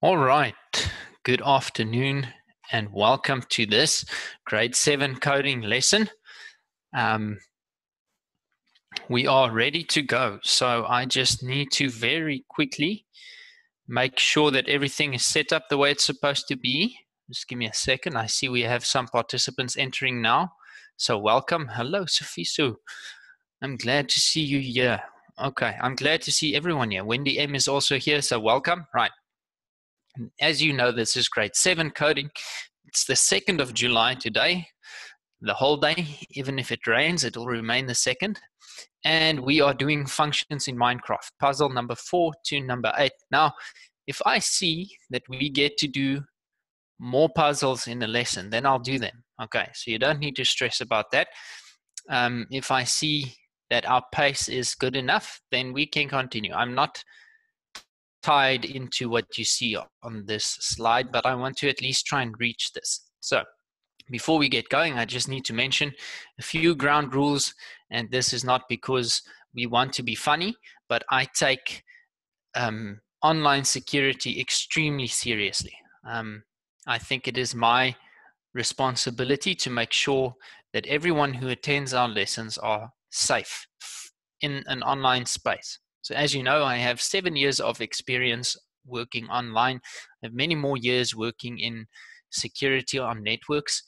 All right. Good afternoon and welcome to this grade 7 coding lesson. We are ready to go. So I just need to very quickly make sure that everything is set up the way it's supposed to be. Just give me a second. I see we have some participants entering now. So welcome. Hello, Sofisu. I'm glad to see you here. Okay, I'm glad to see everyone here. Wendy M is also here, so welcome. Right. As you know, this is grade 7 coding. It's the 2nd of July today, the whole day. Even if it rains, it will remain the 2nd. And we are doing functions in Minecraft, puzzle number 4 to number 8. Now, if I see that we get to do more puzzles in the lesson, then I'll do them. Okay, so you don't need to stress about that. If I see that our pace is good enough, then we can continue. I'm not tied into what you see on this slide, but I want to at least try and reach this. So before we get going, I just need to mention a few ground rules, and this is not because we want to be funny, but I take online security extremely seriously. I think it is my responsibility to make sure that everyone who attends our lessons are safe in an online space. So as you know, I have 7 years of experience working online. I have many more years working in security on networks.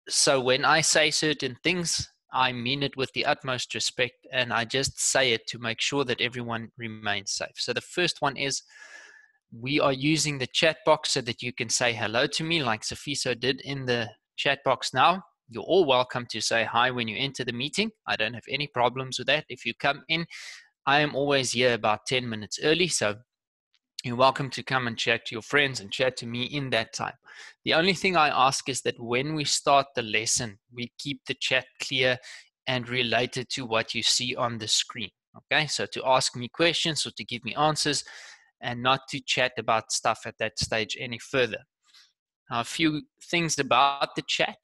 So when I say certain things, I mean it with the utmost respect, and I just say it to make sure that everyone remains safe. So the first one is we are using the chat box so that you can say hello to me like Sofiso did in the chat box now. You're all welcome to say hi when you enter the meeting. I don't have any problems with that. If you come in, I am always here about 10 minutes early, so you're welcome to come and chat to your friends and chat to me in that time. The only thing I ask is that when we start the lesson, we keep the chat clear and related to what you see on the screen. Okay, so to ask me questions or to give me answers, and not to chat about stuff at that stage any further. Now, a few things about the chat.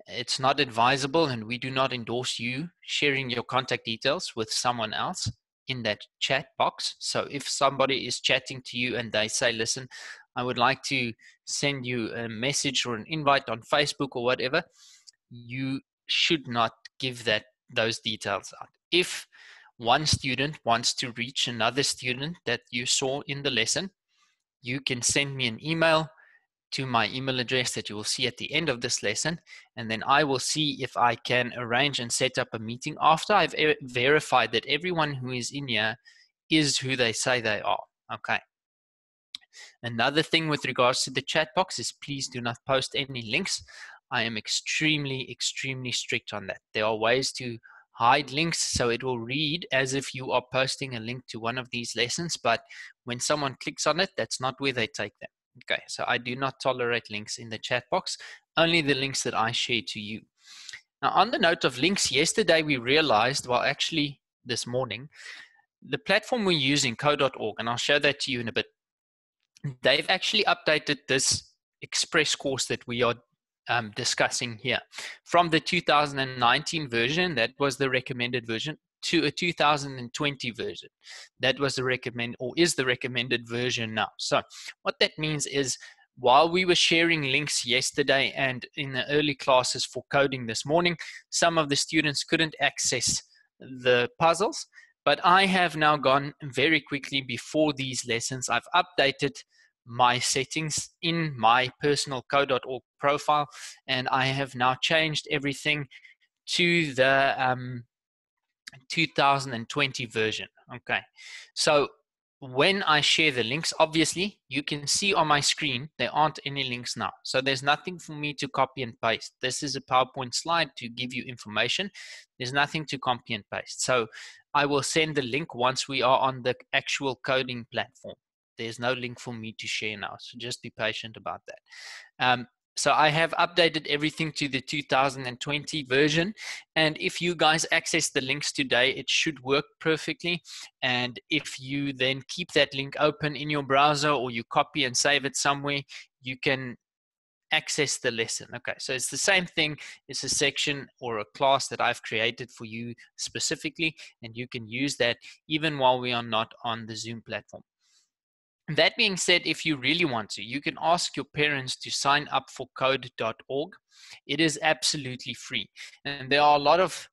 It's not advisable, and we do not endorse you sharing your contact details with someone else in that chat box. So if somebody is chatting to you and they say, listen, I would like to send you a message or an invite on Facebook or whatever, you should not give those details out. If one student wants to reach another student that you saw in the lesson, you can send me an email to my email address that you will see at the end of this lesson, and then I will see if I can arrange and set up a meeting after I've verified that everyone who is in here is who they say they are. Okay. Another thing with regards to the chat box is please do not post any links. I am extremely, extremely strict on that. There are ways to hide links so it will read as if you are posting a link to one of these lessons, but when someone clicks on it, that's not where they take them. Okay, so I do not tolerate links in the chat box, only the links that I share to you. Now, on the note of links, yesterday we realized, well, actually this morning, the platform we're using, co.org, and I'll show that to you in a bit, they've actually updated this express course that we are discussing here from the 2019 version, that was the recommended version, to a 2020 version. That was the is the recommended version now. So what that means is while we were sharing links yesterday and in the early classes for coding this morning, some of the students couldn't access the puzzles, but I have now gone very quickly before these lessons. I've updated my settings in my personal co.org profile, and I have now changed everything to the 2020 version. Okay, so when I share the links, obviously you can see on my screen there aren't any links now, so there's nothing for me to copy and paste. This is a PowerPoint slide to give you information. There's nothing to copy and paste, so I will send the link once we are on the actual coding platform. There's no link for me to share now, so just be patient about that. So I have updated everything to the 2020 version, and if you guys access the links today, it should work perfectly. And if you then keep that link open in your browser or you copy and save it somewhere, you can access the lesson. Okay, so it's the same thing. It's a section or a class that I've created for you specifically, and you can use that even while we are not on the Zoom platform. That being said, if you really want to, you can ask your parents to sign up for code.org. It is absolutely free. And there are a lot of,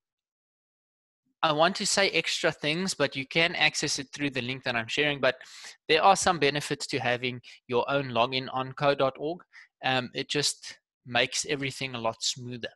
I want to say extra things, but you can access it through the link that I'm sharing. But there are some benefits to having your own login on code.org. It just makes everything a lot smoother.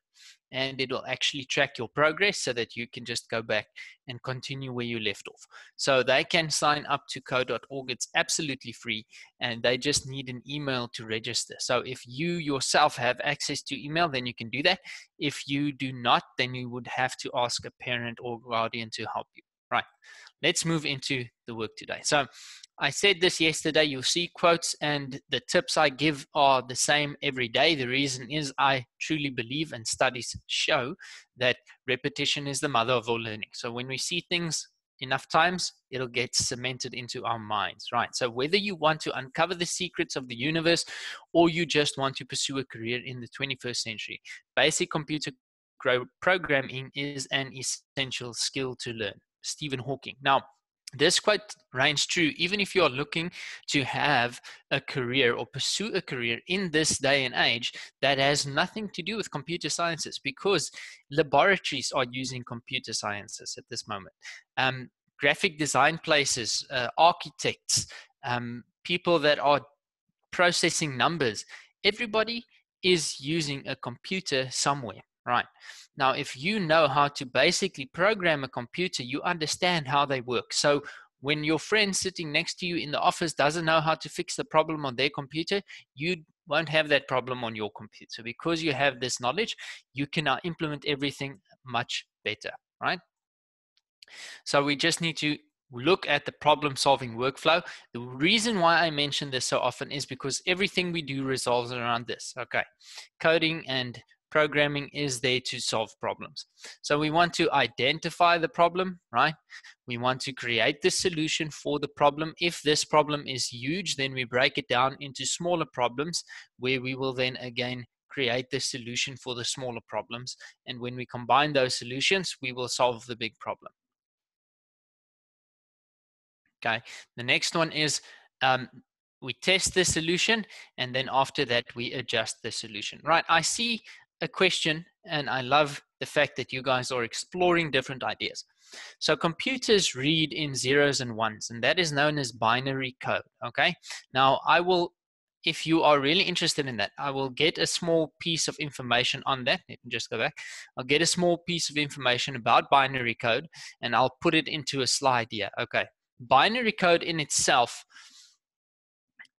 And it will actually track your progress so that you can just go back and continue where you left off. So they can sign up to code.org. It's absolutely free, and they just need an email to register. So if you yourself have access to email, then you can do that. If you do not, then you would have to ask a parent or guardian to help you. Right, let's move into the work today. So I said this yesterday, you'll see quotes and the tips I give are the same every day. The reason is I truly believe, and studies show, that repetition is the mother of all learning. So when we see things enough times, it'll get cemented into our minds, right? So whether you want to uncover the secrets of the universe or you just want to pursue a career in the 21st century, basic computer programming is an essential skill to learn. Stephen Hawking. Now, this quote reigns true even if you are looking to have a career or pursue a career in this day and age that has nothing to do with computer sciences, because laboratories are using computer sciences at this moment. Graphic design places, architects, people that are processing numbers, everybody is using a computer somewhere, right? Now, if you know how to basically program a computer, you understand how they work. So when your friend sitting next to you in the office doesn't know how to fix the problem on their computer, you won't have that problem on your computer. Because you have this knowledge, you can now implement everything much better, right? So we just need to look at the problem-solving workflow. The reason why I mention this so often is because everything we do revolves around this. Okay, coding and programming is there to solve problems. So we want to identify the problem, right? We want to create the solution for the problem. If this problem is huge, then we break it down into smaller problems where we will then again create the solution for the smaller problems. And when we combine those solutions, we will solve the big problem. Okay, the next one is we test the solution, and then after that we adjust the solution. Right, I see a question, and I love the fact that you guys are exploring different ideas. So computers read in zeros and ones, and that is known as binary code. Okay, now I will, if you are really interested in that, I will get a small piece of information on that. Let me just go back. I'll get a small piece of information about binary code, and I'll put it into a slide here. Okay. Binary code in itself,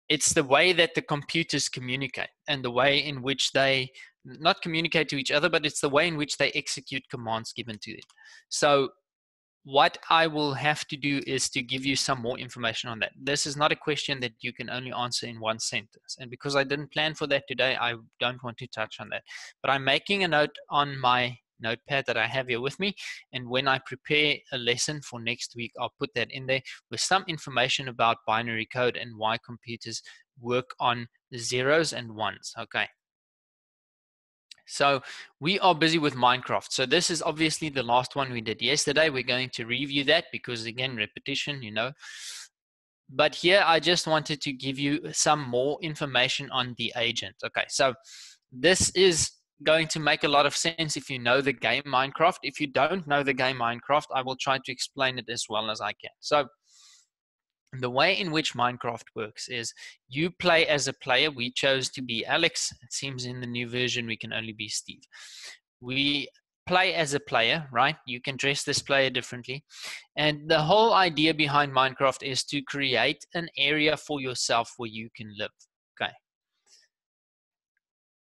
it's the way that the computers communicate and the way in which they not communicate to each other, but it's the way in which they execute commands given to them. So what I will have to do is to give you some more information on that. This is not a question that you can only answer in one sentence. And because I didn't plan for that today, I don't want to touch on that. But I'm making a note on my notepad that I have here with me. And when I prepare a lesson for next week, I'll put that in there with some information about binary code and why computers work on zeros and ones. Okay. So we are busy with Minecraft. So this is obviously the last one we did yesterday. We're going to review that because, again, repetition, you know. But here I just wanted to give you some more information on the agent. Okay, so this is going to make a lot of sense if you know the game Minecraft. If you don't know the game Minecraft, I will try to explain it as well as I can. So the way in which Minecraft works is you play as a player. We chose to be Alex. It seems in the new version we can only be Steve. We play as a player, right? You can dress this player differently. And the whole idea behind Minecraft is to create an area for yourself where you can live. Okay.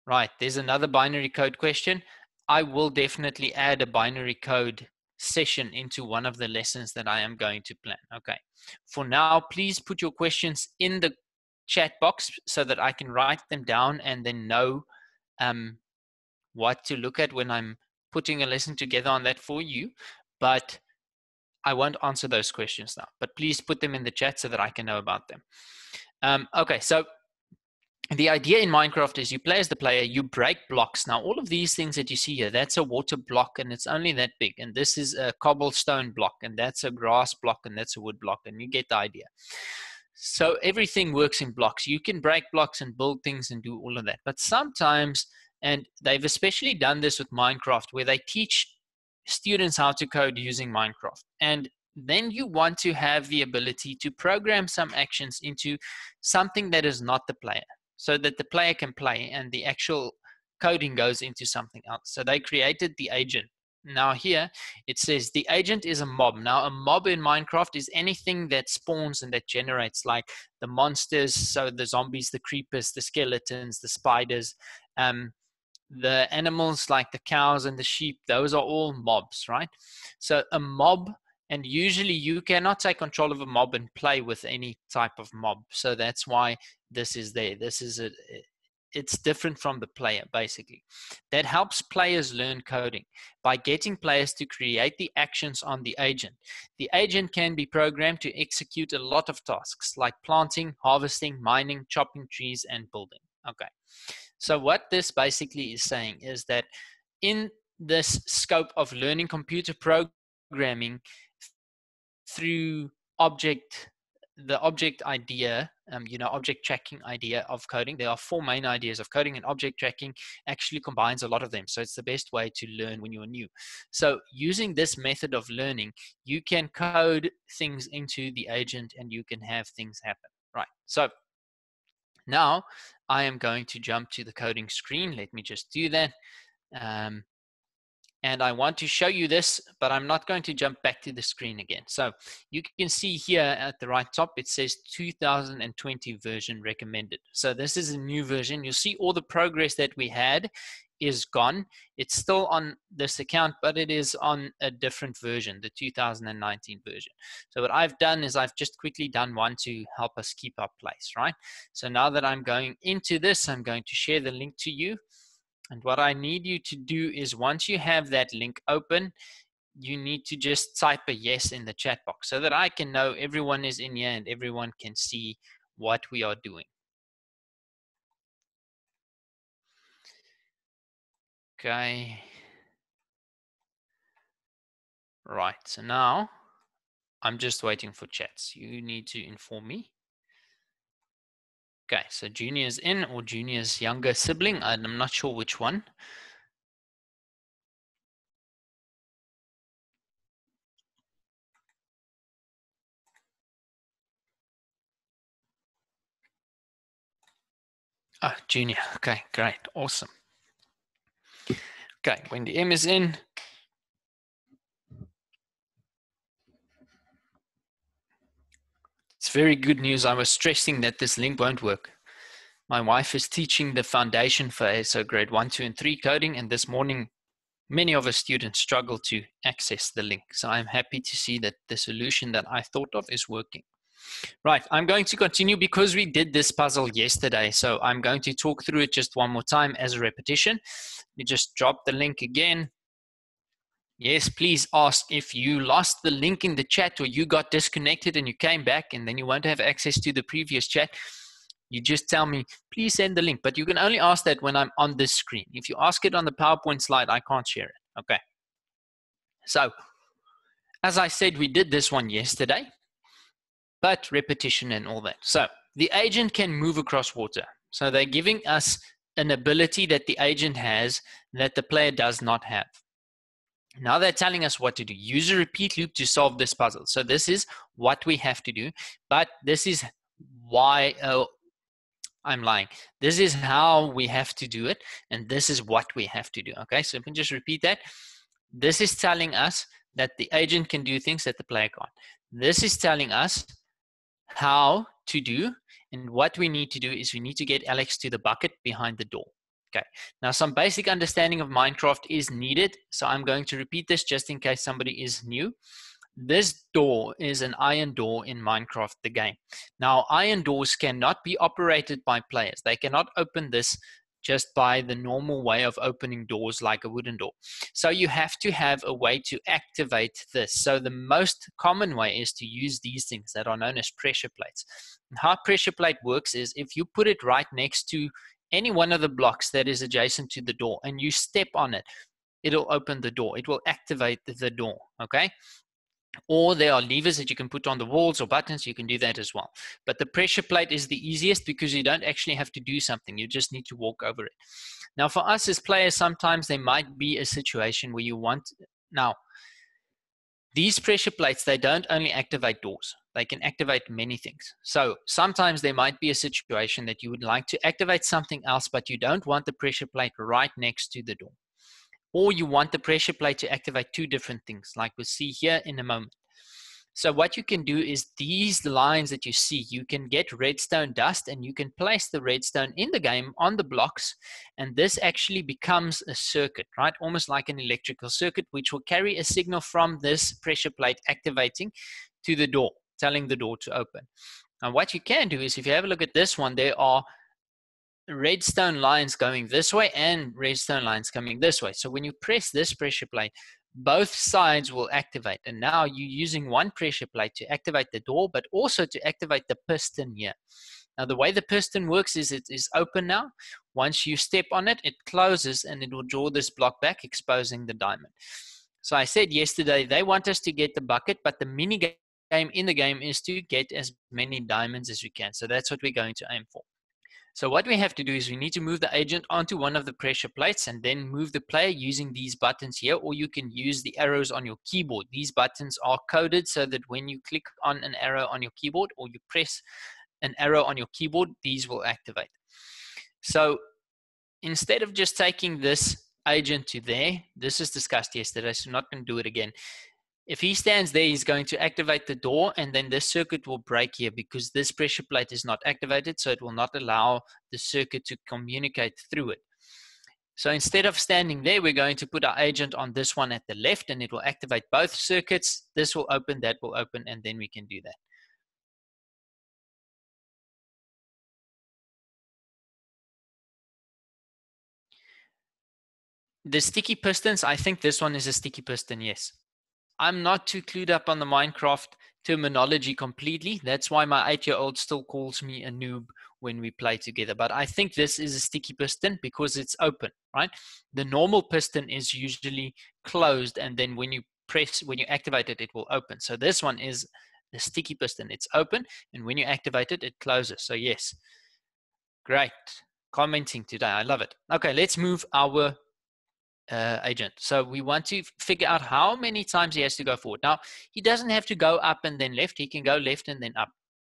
Right, there's another binary code question. I will definitely add a binary code session into one of the lessons that I am going to plan. Okay, for now, please put your questions in the chat box so that I can write them down and then know what to look at when I'm putting a lesson together on that for you. But I won't answer those questions now, but please put them in the chat so that I can know about them. Okay, so the idea in Minecraft is you play as the player, you break blocks. Now, all of these things that you see here, that's a water block and it's only that big. And this is a cobblestone block and that's a grass block and that's a wood block. And you get the idea. So everything works in blocks. You can break blocks and build things and do all of that. But sometimes, and they've especially done this with Minecraft, where they teach students how to code using Minecraft. And then you want to have the ability to program some actions into something that is not the player, so that the player can play and the actual coding goes into something else. So they created the agent. Now here it says the agent is a mob. Now a mob in Minecraft is anything that spawns and that generates, like the monsters, so the zombies, the creepers, the skeletons, the spiders, the animals like the cows and the sheep. Those are all mobs, right? So a mob, and usually you cannot take control of a mob and play with any type of mob. So that's why this is there. This is it's different from the player, basically. That helps players learn coding by getting players to create the actions on the agent. The agent can be programmed to execute a lot of tasks like planting, harvesting, mining, chopping trees, and building. Okay. So what this basically is saying is that in this scope of learning computer programming through the object idea, object tracking idea of coding. There are four main ideas of coding, and object tracking actually combines a lot of them. So it's the best way to learn when you're new. So using this method of learning, you can code things into the agent and you can have things happen. Right. So now I am going to jump to the coding screen. Let me just do that. And I want to show you this, but I'm not going to jump back to the screen again. So you can see here at the right top, it says 2020 version recommended. So this is a new version. You'll see all the progress that we had is gone. It's still on this account, but it is on a different version, the 2019 version. So what I've done is I've just quickly done one to help us keep our place, right? So now that I'm going into this, I'm going to share the link to you. And what I need you to do is, once you have that link open, you need to just type a yes in the chat box so that I can know everyone is in here and everyone can see what we are doing. Okay. Right, so now I'm just waiting for chats. You need to inform me. Okay, so Junior's in, or Junior's younger sibling. I'm not sure which one. Oh, Junior. Okay, great. Awesome. Okay, Wendy M is in. It's very good news. I was stressing that this link won't work. My wife is teaching the foundation for ASO grade 1, 2, and 3 coding, and this morning many of our students struggle to access the link. So I'm happy to see that the solution that I thought of is working. Right, I'm going to continue because we did this puzzle yesterday. So I'm going to talk through it just one more time as a repetition. You just drop the link again. Yes, please ask if you lost the link in the chat or you got disconnected and you came back and then you won't have access to the previous chat. You just tell me, please send the link, but you can only ask that when I'm on this screen. If you ask it on the PowerPoint slide, I can't share it. Okay. So, as I said, we did this one yesterday, but repetition and all that. So, the agent can move across water. So, they're giving us an ability that the agent has that the player does not have. Now they're telling us what to do. Use a repeat loop to solve this puzzle. So, this is what we have to do, but this is why. I'm lying. This is how we have to do it, and this is what we have to do. Okay, so let me just repeat that. This is telling us that the agent can do things that the player can't. This is telling us how to do, and what we need to do is we need to get Alex to the bucket behind the door. Okay, now some basic understanding of Minecraft is needed, so I'm going to repeat this just in case somebody is new. This door is an iron door in Minecraft, the game. Now, iron doors cannot be operated by players. They cannot open this just by the normal way of opening doors like a wooden door. So you have to have a way to activate this. So the most common way is to use these things that are known as pressure plates. And how pressure plate works is if you put it right next to any one of the blocks that is adjacent to the door and you step on it, it'll open the door. It will activate the door, okay? Or there are levers that you can put on the walls or buttons. You can do that as well. But the pressure plate is the easiest because you don't actually have to do something. You just need to walk over it. Now, for us as players, sometimes there might be a situation where you want. Now, these pressure plates, they don't only activate doors. They can activate many things. So sometimes there might be a situation that you would like to activate something else, but you don't want the pressure plate right next to the door. Or you want the pressure plate to activate two different things, like we'll see here in a moment. So what you can do is these lines that you see, you can get redstone dust and you can place the redstone in the game on the blocks, and this actually becomes a circuit, right? Almost like an electrical circuit, which will carry a signal from this pressure plate activating to the door, telling the door to open. And what you can do is if you have a look at this one, there are redstone lines going this way and redstone lines coming this way. So when you press this pressure plate, both sides will activate. And now you're using one pressure plate to activate the door, but also to activate the piston here. Now the way the piston works is it is open now. Once you step on it, it closes and it will draw this block back, exposing the diamond. So I said yesterday, they want us to get the bucket, but the mini game in the game is to get as many diamonds as we can. So that's what we're going to aim for. So what we have to do is we need to move the agent onto one of the pressure plates and then move the player using these buttons here, or you can use the arrows on your keyboard. These buttons are coded so that when you click on an arrow on your keyboard or you press an arrow on your keyboard, these will activate. So instead of just taking this agent to there, this is discussed yesterday, so I'm not going to do it again. If he stands there, he's going to activate the door, and then this circuit will break here because this pressure plate is not activated, so it will not allow the circuit to communicate through it. So instead of standing there, we're going to put our agent on this one at the left, and it will activate both circuits. This will open, that will open, and then we can do that. The sticky pistons, I think this one is a sticky piston, yes. I'm not too clued up on the Minecraft terminology completely. That's why my 8-year-old still calls me a noob when we play together. But I think this is a sticky piston because it's open, right? The normal piston is usually closed, and then when you activate it, it will open. So this one is the sticky piston. It's open, and when you activate it, it closes. So yes, great commenting today. I love it. Okay, let's move our agent. So we want to figure out how many times he has to go forward. Now, he doesn't have to go up and then left. He can go left and then up,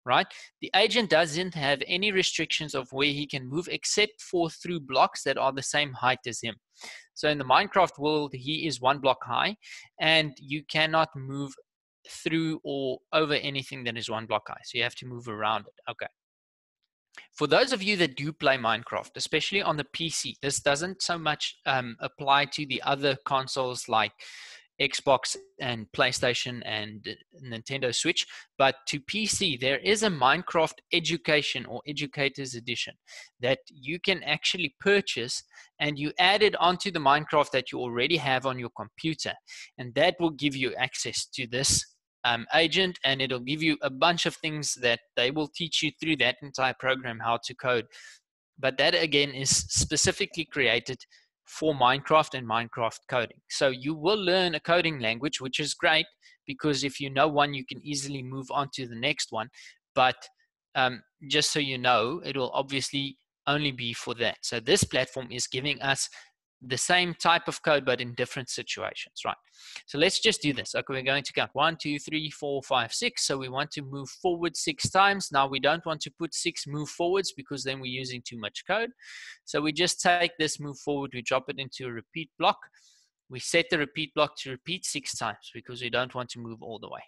right? The agent doesn't have any restrictions of where he can move except for through blocks that are the same height as him. So in the Minecraft world, he is 1 block high, and you cannot move through or over anything that is 1 block high. So you have to move around it. Okay. For those of you that do play Minecraft, especially on the PC, this doesn't so much apply to the other consoles like Xbox and PlayStation and Nintendo Switch, but to PC, there is a Minecraft Education or Educators Edition that you can actually purchase, and you add it onto the Minecraft that you already have on your computer, and that will give you access to this agent, and it'll give you a bunch of things that they will teach you through that entire program how to code. But that again is specifically created for Minecraft and Minecraft coding. So you will learn a coding language, which is great because if you know one, you can easily move on to the next one. But just so you know, it will obviously only be for that. So this platform is giving us the same type of code, but in different situations, right? So let's just do this. Okay, we're going to count 1, 2, 3, 4, 5, 6. So we want to move forward 6 times. Now we don't want to put 6 move forwards because then we're using too much code. So we just take this move forward, we drop it into a repeat block. We set the repeat block to repeat 6 times because we don't want to move all the way.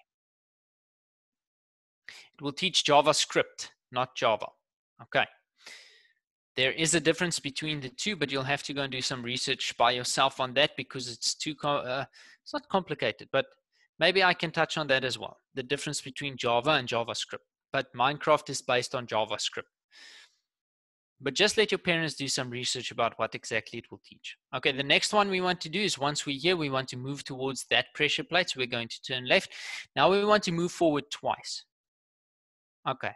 It will teach JavaScript, not Java. Okay. There is a difference between the two, but you'll have to go and do some research by yourself on that because it's it's not complicated, but maybe I can touch on that as well. The difference between Java and JavaScript, but Minecraft is based on JavaScript. But just let your parents do some research about what exactly it will teach. Okay, the next one we want to do is once we're here, we want to move towards that pressure plate. So we're going to turn left. Now we want to move forward twice. Okay,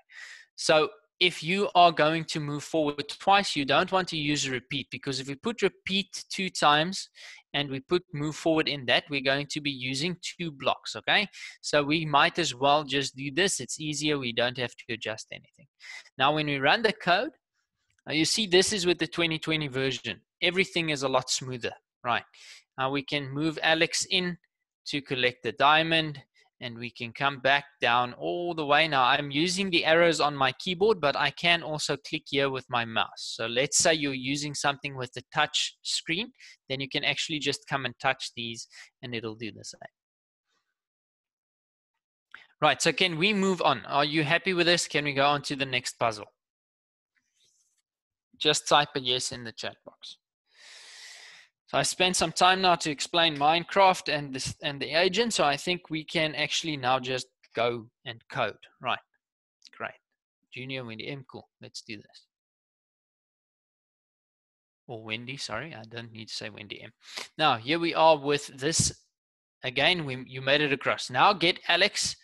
so if you are going to move forward twice, you don't want to use a repeat because if you put repeat 2 times, and we put move forward in that, we're going to be using 2 blocks, okay? So we might as well just do this. It's easier. We don't have to adjust anything. Now, when we run the code, you see this is with the 2020 version. Everything is a lot smoother, right? Now we can move Alex in to collect the diamond, and we can come back down all the way. Now I'm using the arrows on my keyboard, but I can also click here with my mouse. So let's say you're using something with the touch screen, then you can actually just come and touch these and it'll do the same. Right, so can we move on? Are you happy with this? Can we go on to the next puzzle? Just type a yes in the chat box. So I spent some time now to explain Minecraft and the agent, so I think we can actually now just go and code. Right, great. Junior, Wendy M, cool. Let's do this. Or Wendy, sorry, I don't need to say Wendy M. Now, here we are with this. Again, you made it across. Now get Alex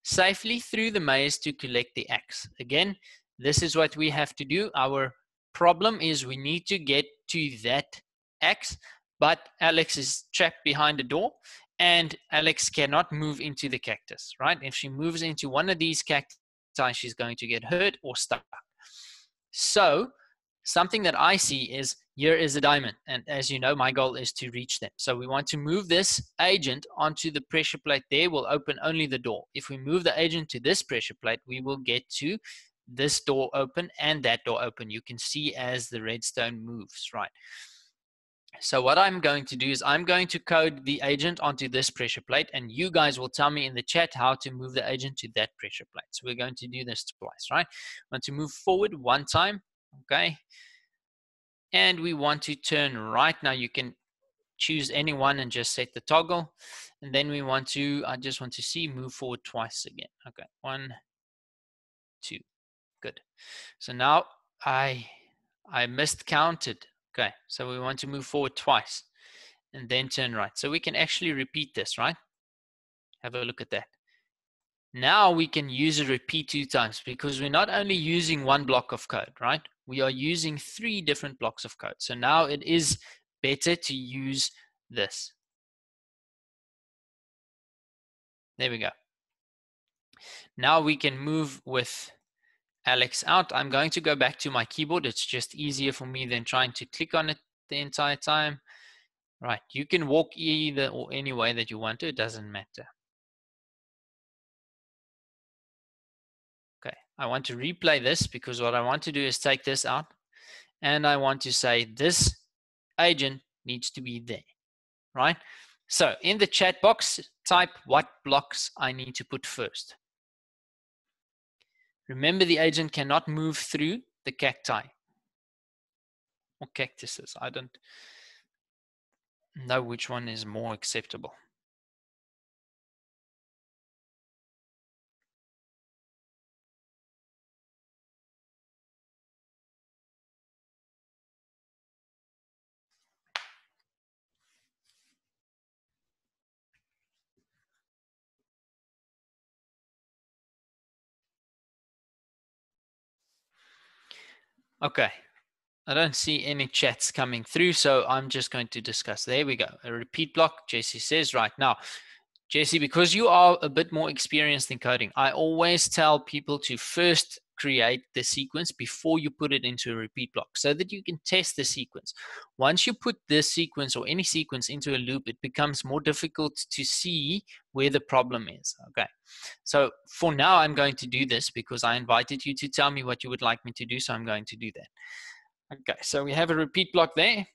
safely through the maze to collect the axe. Again, this is what we have to do. Our problem is we need to get to that axe, but Alex is trapped behind a door and Alex cannot move into the cactus, right? If she moves into one of these cacti, she's going to get hurt or stuck. So something that I see is here is a diamond. And as you know, my goal is to reach them. So we want to move this agent onto the pressure plate there. Will open only the door. If we move the agent to this pressure plate, we will get to this door open and that door open. You can see as the redstone moves, right? So what I'm going to do is I'm going to code the agent onto this pressure plate, and you guys will tell me in the chat how to move the agent to that pressure plate. So we're going to do this twice, right? I want to move forward one time, okay? And we want to turn right. Now you can choose any one and just set the toggle. And then we want to, I just want to see, move forward twice again. Okay, 1, 2, good. So now I miscounted. Okay, so we want to move forward twice and then turn right. So we can actually repeat this, right? Have a look at that. Now we can use a repeat 2 times because we're not only using 1 block of code, right? We are using 3 different blocks of code. So now it is better to use this. There we go. Now we can move with Alex out. I'm going to go back to my keyboard. It's just easier for me than trying to click on it the entire time. Right, you can walk either or any way that you want to, it doesn't matter. Okay, I want to replay this because what I want to do is take this out and I want to say this agent needs to be there, right? So in the chat box, type what blocks I need to put first. Remember, the agent cannot move through the cacti or cactuses. I don't know which one is more acceptable. Okay, I don't see any chats coming through, so I'm just going to discuss. There we go. A repeat block, Jesse says. Right now, Jesse, because you are a bit more experienced in coding, I always tell people to first create the sequence before you put it into a repeat block so that you can test the sequence. Once you put this sequence or any sequence into a loop, it becomes more difficult to see where the problem is. Okay, so for now, I'm going to do this because I invited you to tell me what you would like me to do, so I'm going to do that. Okay, so we have a repeat block there.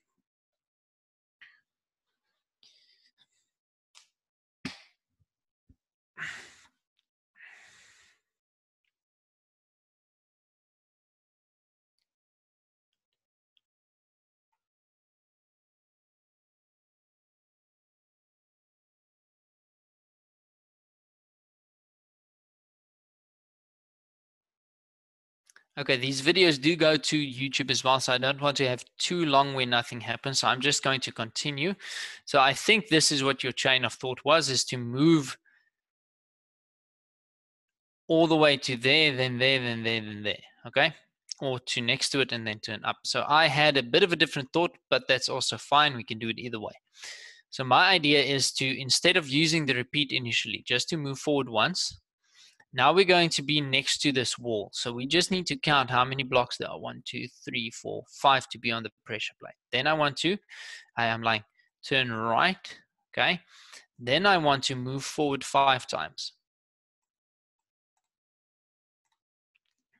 Okay, these videos do go to YouTube as well, so I don't want to have too long where nothing happens. So I'm just going to continue. So I think this is what your chain of thought was, is to move all the way to there, then there, then there, then there. Okay, or to next to it and then turn up. So I had a bit of a different thought, but that's also fine. We can do it either way. So my idea is to, instead of using the repeat initially, just to move forward once. Now we're going to be next to this wall. So we just need to count how many blocks there are. 1, 2, 3, 4, 5 to be on the pressure plate. Then I am like, turn right, okay? Then I want to move forward 5 times.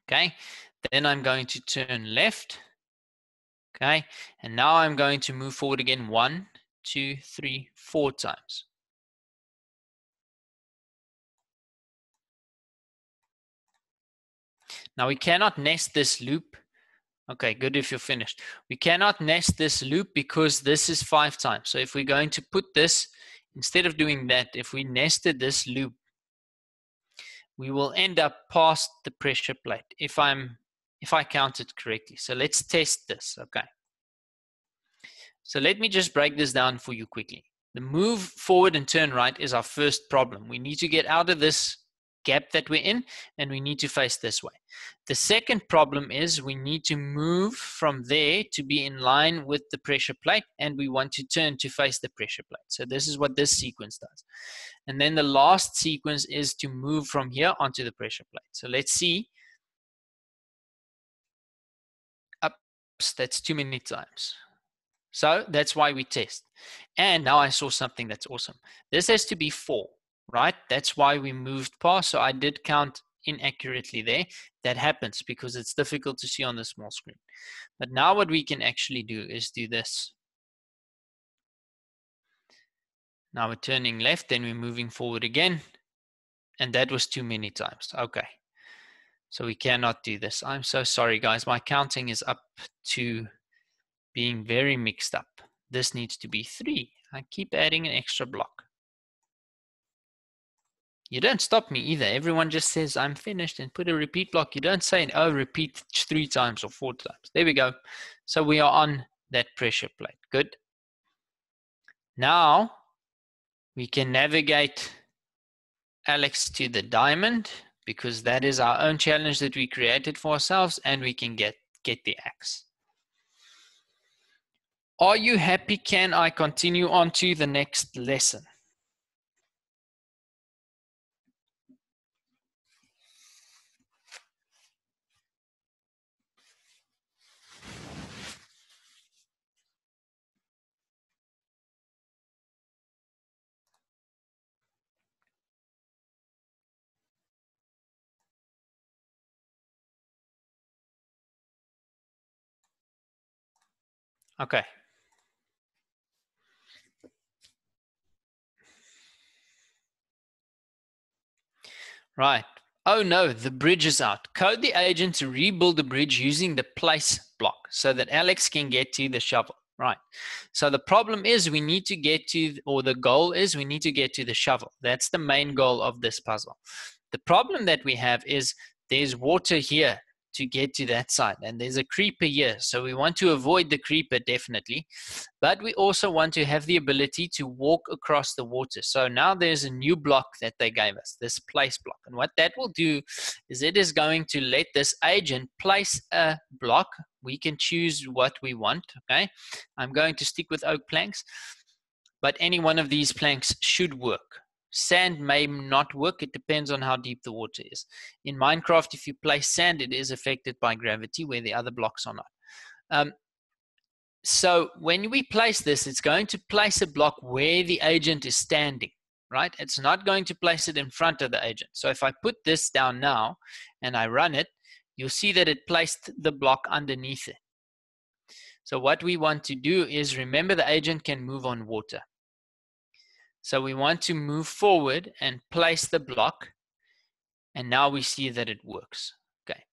Okay, then I'm going to turn left. Okay, and now I'm going to move forward again 1, 2, 3, 4 times. Now we cannot nest this loop. Okay, good if you're finished. We cannot nest this loop because this is 5 times. So if we're going to put this, instead of doing that, if we nested this loop, we will end up past the pressure plate if I count it correctly. So let's test this, okay? So let me just break this down for you quickly. The move forward and turn right is our first problem. We need to get out of this gap that we're in, and we need to face this way. The second problem is we need to move from there to be in line with the pressure plate, and we want to turn to face the pressure plate. So this is what this sequence does. And then the last sequence is to move from here onto the pressure plate. So let's see. Ups, that's too many times. So that's why we test. And now I saw something that's awesome. This has to be 4, right? That's why we moved past. So I did count inaccurately there. That happens because it's difficult to see on the small screen. But now what we can actually do is do this. Now we're turning left, then we're moving forward again. And that was too many times. Okay. So we cannot do this. I'm so sorry, guys. My counting is up to being very mixed up. This needs to be 3. I keep adding an extra block. You don't stop me either. Everyone just says, I'm finished, and put a repeat block. You don't say, oh, repeat 3 times or 4 times. There we go. So we are on that pressure plate. Good. Now we can navigate Alex to the diamond, because that is our own challenge that we created for ourselves, and we can get the axe. Are you happy? Can I continue on to the next lesson? Okay. Right. Oh no, the bridge is out. Code the agent to rebuild the bridge using the place block so that Alex can get to the shovel. Right. So the problem is we need to get to, or the goal is we need to get to the shovel. That's the main goal of this puzzle. The problem that we have is there's water here to get to that side, and there's a creeper here. So we want to avoid the creeper definitely, but we also want to have the ability to walk across the water. So now there's a new block that they gave us, this place block. And what that will do is it is going to let this agent place a block. We can choose what we want, okay? I'm going to stick with oak planks, but any one of these planks should work. Sand may not work. It depends on how deep the water is. In Minecraft, if you place sand, it is affected by gravity, where the other blocks are not. So when we place this, it's going to place a block where the agent is standing, right? It's not going to place it in front of the agent. So if I put this down now and I run it, you'll see that it placed the block underneath it. So what we want to do is, remember, the agent can move on water. So we want to move forward and place the block, and now we see that it works. Okay.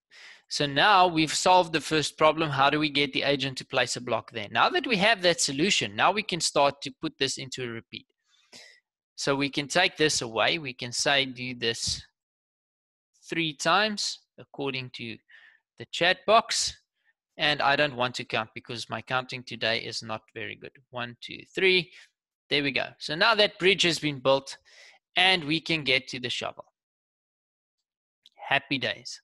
So now we've solved the first problem. How do we get the agent to place a block there? Now that we have that solution, now we can start to put this into a repeat. So we can take this away. We can say do this 3 times according to the chat box. And I don't want to count because my counting today is not very good. 1, 2, 3. There we go. So now that bridge has been built and we can get to the shovel. Happy days.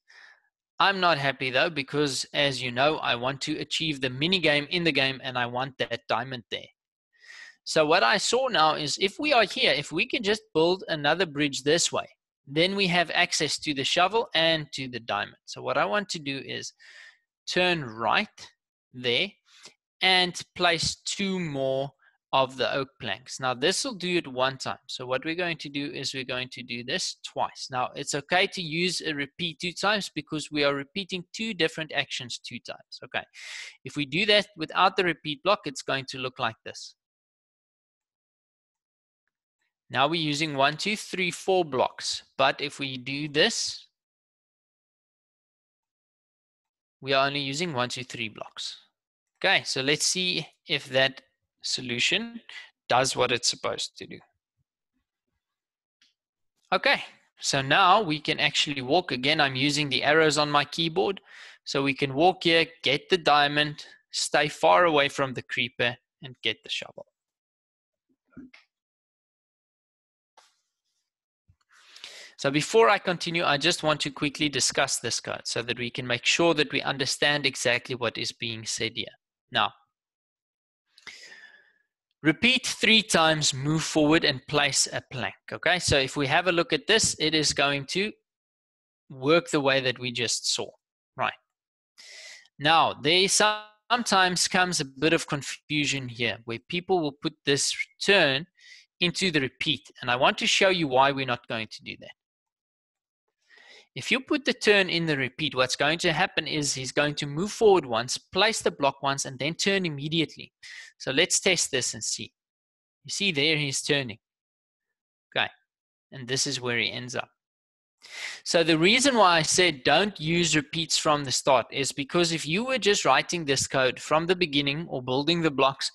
I'm not happy though, because as you know, I want to achieve the mini game in the game and I want that diamond there. So what I saw now is if we are here, if we can just build another bridge this way, then we have access to the shovel and to the diamond. So what I want to do is turn right there and place 2 more of the oak planks. Now this will do it 1 time. So what we're going to do is we're going to do this twice. Now it's okay to use a repeat 2 times because we are repeating 2 different actions 2 times. Okay. If we do that without the repeat block, it's going to look like this. Now we're using 1, 2, 3, 4 blocks. But if we do this, we are only using 1, 2, 3 blocks. Okay, so let's see if that solution does what it's supposed to do. Okay, so now we can actually walk. Again, I'm using the arrows on my keyboard. So we can walk here, get the diamond, stay far away from the creeper, and get the shovel. So before I continue, I just want to quickly discuss this code so that we can make sure that we understand exactly what is being said here. Now, repeat 3 times, move forward and place a plank. Okay, so if we have a look at this, it is going to work the way that we just saw. Right. Now, there sometimes comes a bit of confusion here where people will put this turn into the repeat. And I want to show you why we're not going to do that. If you put the turn in the repeat, what's going to happen is he's going to move forward once, place the block once, and then turn immediately. So let's test this and see. You see there he's turning. Okay, and this is where he ends up. So the reason why I said don't use repeats from the start is because if you were just writing this code from the beginning or building the blocks,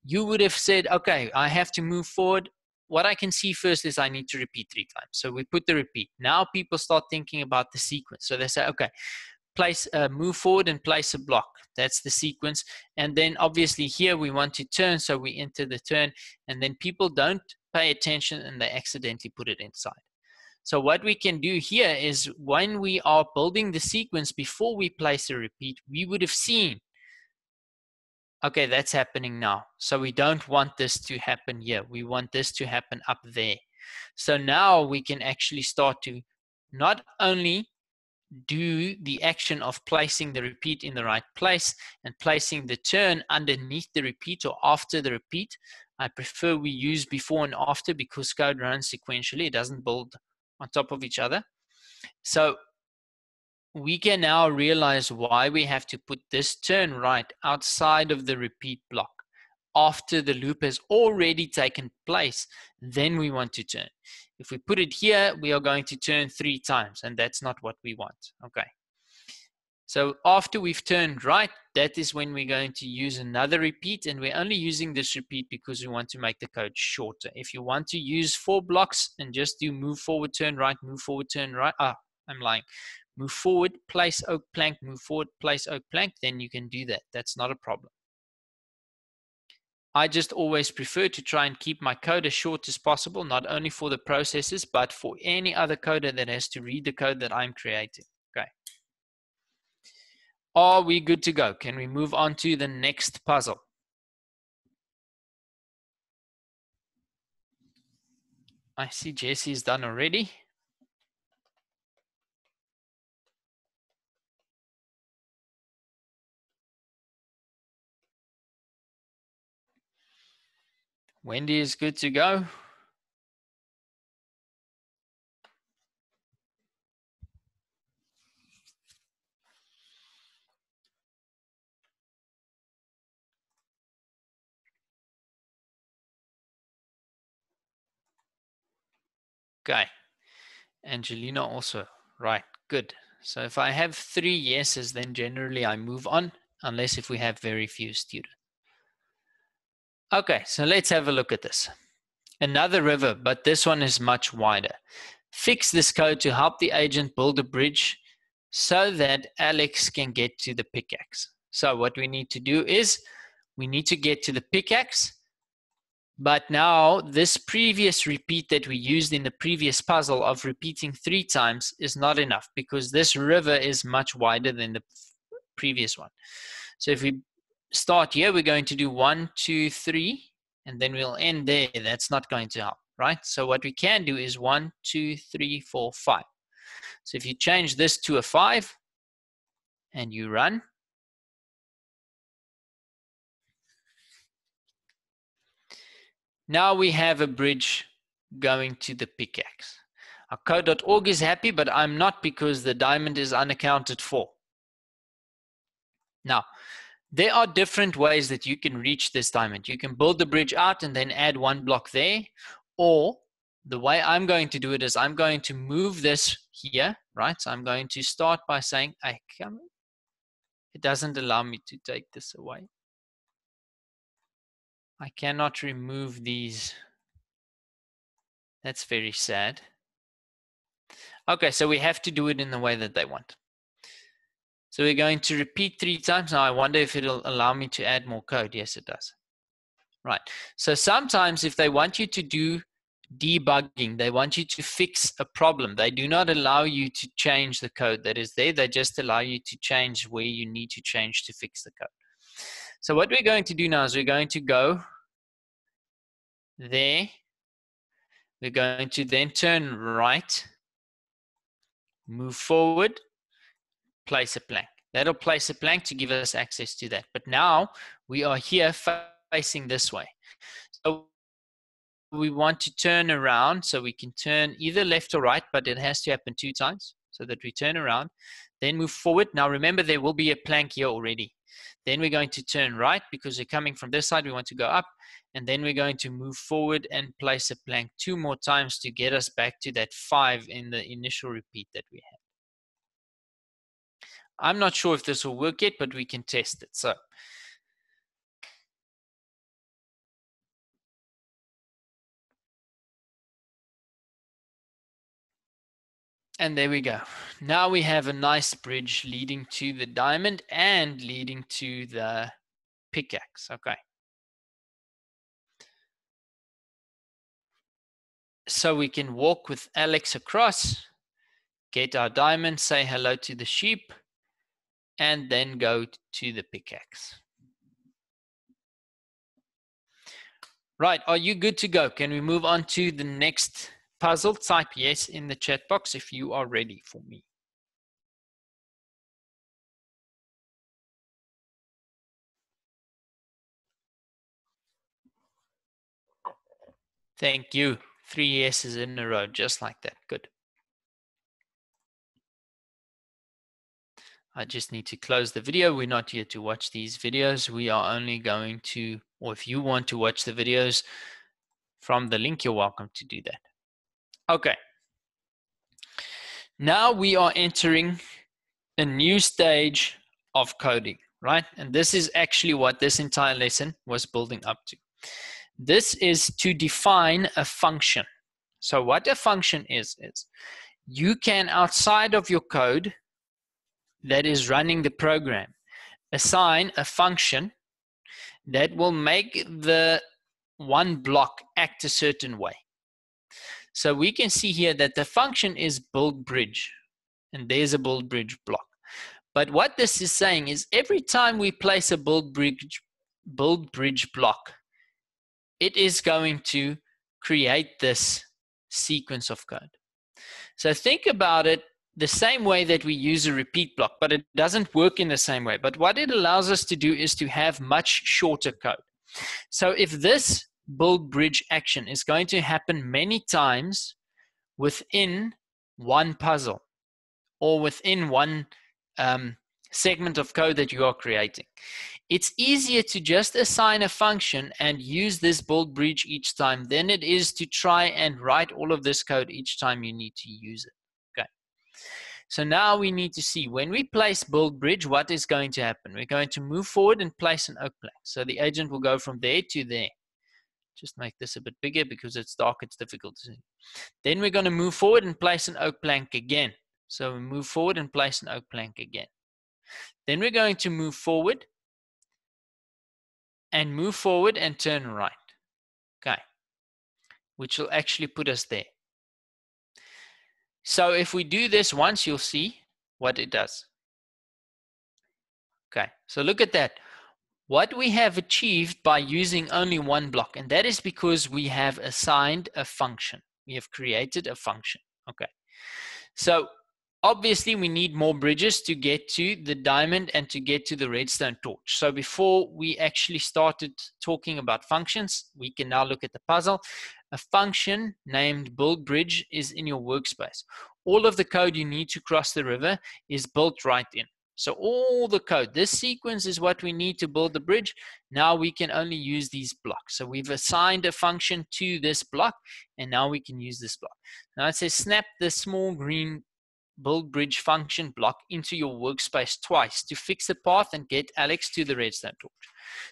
you would have said, okay, I have to move forward. What I can see first is I need to repeat 3 times. So we put the repeat. Now people start thinking about the sequence. So they say, okay, move forward and place a block. That's the sequence. And then obviously here we want to turn. So we enter the turn and then people don't pay attention and they accidentally put it inside. So what we can do here is when we are building the sequence before we place a repeat, we would have seen, okay, that's happening now. So we don't want this to happen here. We want this to happen up there. So now we can actually start to not only do the action of placing the repeat in the right place and placing the turn underneath the repeat or after the repeat. I prefer we use before and after because code runs sequentially. It doesn't build on top of each other. So we can now realize why we have to put this turn right outside of the repeat block. After the loop has already taken place, then we want to turn. If we put it here, we are going to turn 3 times, and that's not what we want. Okay. So after we've turned right, that is when we're going to use another repeat, and we're only using this repeat because we want to make the code shorter. If you want to use 4 blocks and just do move forward, turn right, move forward, turn right. I'm lying. Move forward, place oak plank, move forward, place oak plank, then you can do that. That's not a problem. I just always prefer to try and keep my code as short as possible, not only for the processes, but for any other coder that has to read the code that I'm creating. Okay. Are we good to go? Can we move on to the next puzzle? I see Jesse's done already. Wendy is good to go. Okay. Angelina also. Right. Good. So if I have 3 yeses, then generally I move on, unless if we have very few students. Okay, so let's have a look at this. Another river, but this one is much wider. Fix this code to help the agent build a bridge so that Alex can get to the pickaxe. So what we need to do is we need to get to the pickaxe But now this previous repeat that we used in the previous puzzle of repeating 3 times is not enough because this river is much wider than the previous one. So if we start here, we're going to do 1, 2, 3, and then we'll end there. That's not going to help, right? So what we can do is 1, 2, 3, 4, 5. So if you change this to a 5 and you run, now we have a bridge going to the pickaxe. Our code.org is happy, but I'm not because the diamond is unaccounted for. Now, there are different ways that you can reach this diamond. You can build the bridge out and then add 1 block there, or the way I'm going to do it is I'm going to move this here, right? So I'm going to start by saying, it doesn't allow me to take this away. I cannot remove these. That's very sad. Okay, so we have to do it in the way that they want. So we're going to repeat 3 times. Now I wonder if it'll allow me to add more code. Yes, it does. Right. So sometimes if they want you to do debugging, they want you to fix a problem, they do not allow you to change the code that is there. They just allow you to change where you need to change to fix the code. So what we're going to do now is we're going to go there. We're going to then turn right, move forward, place a plank. That'll place a plank to give us access to that. But now we are here facing this way. So we want to turn around, so we can turn either left or right, but it has to happen 2 times so that we turn around, then move forward. Now remember, there will be a plank here already. Then we're going to turn right because we're coming from this side. We want to go up, and then we're going to move forward and place a plank 2 more times to get us back to that 5 in the initial repeat that we had. I'm not sure if this will work yet, but we can test it. So and there we go. Now we have a nice bridge leading to the diamond and leading to the pickaxe. Okay. So we can walk with Alex across, get our diamond, say hello to the sheep, and then go to the pickaxe. Right, are you good to go? Can we move on to the next puzzle? Type yes in the chat box if you are ready for me. Thank you. 3 yeses in a row, just like that. Good. I just need to close the video. We're not here to watch these videos. We are only going to, or if you want to watch the videos from the link, you're welcome to do that. Okay. Now we are entering a new stage of coding, right? And this is actually what this entire lesson was building up to. This is to define a function. So what a function is you can, outside of your code that is running the program, assign a function that will make the one block act a certain way. So we can see here that the function is build bridge, and there's a build bridge block. But what this is saying is every time we place a build bridge block, it is going to create this sequence of code. So think about it the same way that we use a repeat block, but it doesn't work in the same way. But what it allows us to do is to have much shorter code. So if this build bridge action is going to happen many times within one puzzle or within one segment of code that you are creating, it's easier to just assign a function and use this build bridge each time than it is to try and write all of this code each time you need to use it. Okay. So now we need to see when we place build bridge, what is going to happen? We're going to move forward and place an oak plank. So the agent will go from there to there. Just make this a bit bigger because it's dark, it's difficult to see. Then we're going to move forward and place an oak plank again. So we move forward and place an oak plank again. Then we're going to move forward and turn right. Okay, which will actually put us there. So if we do this once, you'll see what it does. Okay, so look at that. What we have achieved by using only one block, and that is because we have assigned a function. We have created a function. Okay, so obviously we need more bridges to get to the diamond and to get to the redstone torch. So before we actually started talking about functions, we can now look at the puzzle. A function named build bridge is in your workspace. All of the code you need to cross the river is built right in. So all the code, this sequence is what we need to build the bridge. Now we can only use these blocks. So we've assigned a function to this block, and now we can use this block. Now it says snap the small green build bridge function block into your workspace twice to fix the path and get Alex to the redstone torch.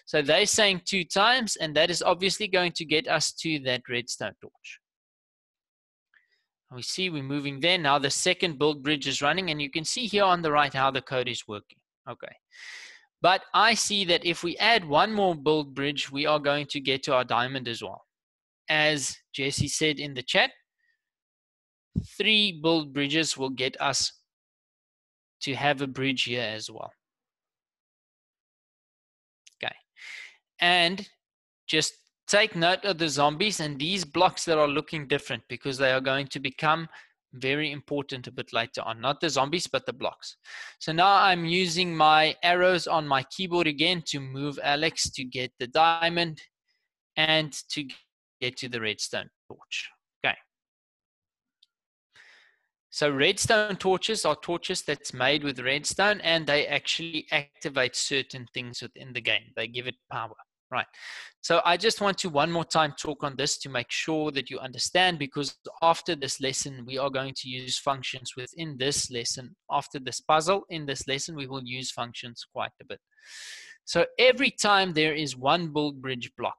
So they're saying 2 times, and that is obviously going to get us to that redstone torch. We see we're moving there. Now the second build bridge is running, and you can see here on the right how the code is working. Okay. But I see that if we add one more build bridge, we are going to get to our diamond as well. As Jesse said in the chat, 3 build bridges will get us to have a bridge here as well. Okay. And just take note of the zombies and these blocks that are looking different, because they are going to become very important a bit later on. Not the zombies, but the blocks. So now I'm using my arrows on my keyboard again to move Alex to get the diamond and to get to the redstone torch. Okay. So redstone torches are torches that's made with redstone, and they actually activate certain things within the game. They give it power. Right. So I just want to one more time talk on this to make sure that you understand, because after this lesson, we are going to use functions within this lesson. After this puzzle in this lesson, we will use functions quite a bit. So every time there is one build bridge block,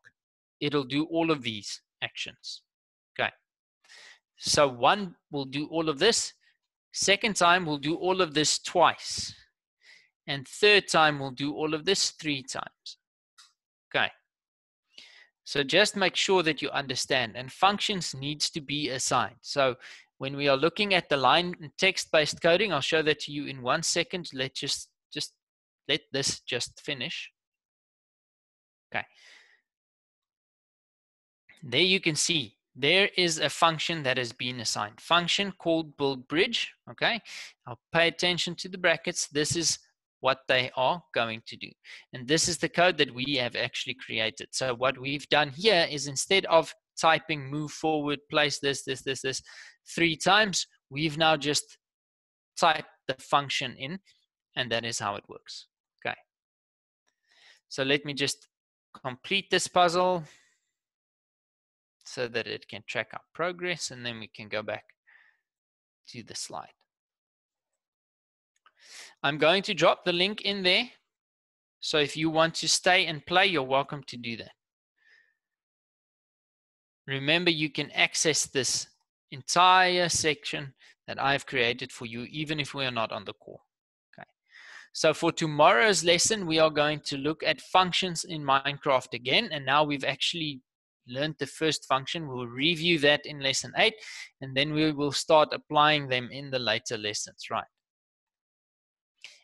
it'll do all of these actions. Okay. So one will do all of this. Second time, we'll do all of this twice. And third time, we'll do all of this 3 times. Okay. So just make sure that you understand, and functions needs to be assigned. So when we are looking at the line and text-based coding, I'll show that to you in 1 second. Let's just let this just finish. Okay. There you can see there is a function that has been assigned. Function called build bridge. Okay. I'll pay attention to the brackets. This is what they are going to do. And this is the code that we have actually created. So what we've done here is, instead of typing move forward, place this 3 times, we've now just typed the function in, and that is how it works. Okay. So let me just complete this puzzle so that it can track our progress, and then we can go back to the slide. I'm going to drop the link in there. So if you want to stay and play, you're welcome to do that. Remember, you can access this entire section that I've created for you, even if we are not on the call. Okay. So for tomorrow's lesson, we are going to look at functions in Minecraft again. And now we've actually learned the first function. We'll review that in lesson 8, and then we will start applying them in the later lessons, right?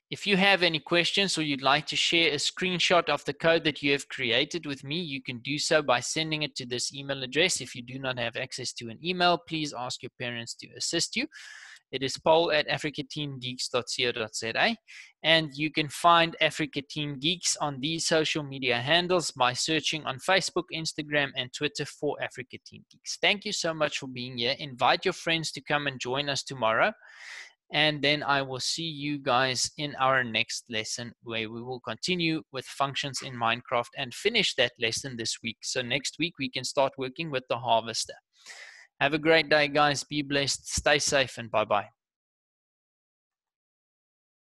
If you have any questions, or you'd like to share a screenshot of the code that you have created with me, you can do so by sending it to this email address. If you do not have access to an email, please ask your parents to assist you. It is paul@africateamgeeks.co.za, and you can find Africa Team Geeks on these social media handles by searching on Facebook, Instagram, and Twitter for Africa Team Geeks. Thank you so much for being here. Invite your friends to come and join us tomorrow. And then I will see you guys in our next lesson, where we will continue with functions in Minecraft and finish that lesson this week. So next week we can start working with the harvester. Have a great day, guys. Be blessed. Stay safe, and bye-bye.